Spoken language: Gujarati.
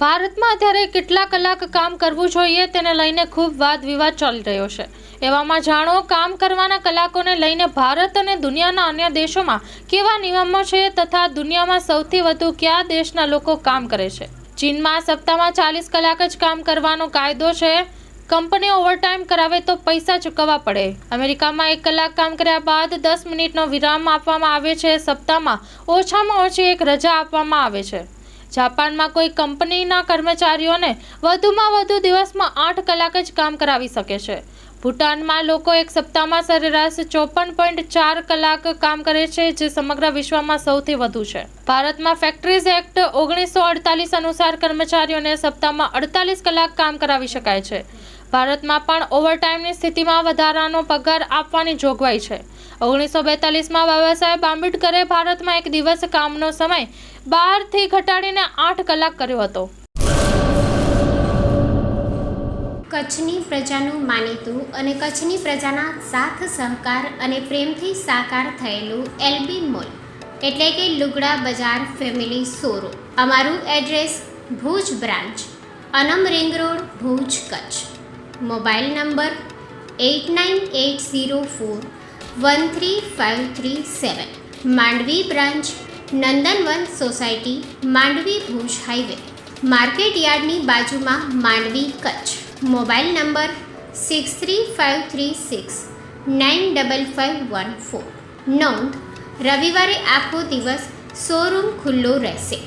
ભારતમાં અત્યારે કેટલા કલાક કામ કરવું જોઈએ તેને લઈને ખૂબ વાદ વિવાદ ચાલી રહ્યો છે। એવામાં જાણો કામ કરવાના કલાકોને લઈને ભારત અને દુનિયાના અન્ય દેશોમાં કેવા નિયમો છે તથા દુનિયામાં સૌથી વધુ કયા દેશના લોકો કામ કરે છે। ચીનમાં સપ્તાહમાં 40 કલાક જ કામ કરવાનો કાયદો છે। કંપનીઓ ઓવરટાઈમ કરાવે તો પૈસા ચૂકવવા પડે। અમેરિકામાં 1 કલાક કામ કર્યા બાદ 10 મિનિટનો વિરામ આપવામાં આવે છે। સપ્તાહમાં ઓછામાં ઓછી એક રજા આપવામાં આવે છે। જાપાનમાં કોઈ કંપનીના કર્મચારીઓને વધુમાં વધુ દિવસમાં 8 કલાક જ કામ કરાવી શકે છે। ભૂટાનમાં લોકો એક સપ્તાહમાં સરેરાશ 54.4 કલાક કામ કરે છે, જે સમગ્ર વિશ્વમાં સૌથી વધુ છે। ભારતમાં ફેક્ટરીઝ એક્ટ 1948 અનુસાર કર્મચારીઓને સપ્તાહમાં 48 કલાક કામ કરાવી શકાય છે। ભારતમાં પણ ઓવરટાઈમની સ્થિતિમાં વધારાનો પગાર આપવાની જોગવાઈ છે। 1942માં બાબા સાહેબ આંબેડકરે ભારતમાં એક દિવસ કામનો સમય 12થી ઘટાડીને 8 કલાક કર્યો હતો। કચ્છની પ્રજાનું માનીતું અને કચ્છની પ્રજાના સાથ સહકાર અને પ્રેમથી સાકાર થયેલું એલબી મોલ એટલે કે લુગડા બજાર ફેમિલી શોરૂમ। અમારું address Bhuj branch, Anam ring road, Bhuj, Kutch. Mobile number 8980413537। Mandvi branch, Nandanvan society, Mandvi, Bhuj highway, market યાર્ડની બાજુમાં, માંડવી, કચ્છ। Mobile number 6353695514। નોંધ: રવિવારે આખો દિવસ શોરૂમ ખુલ્લો રહેશે।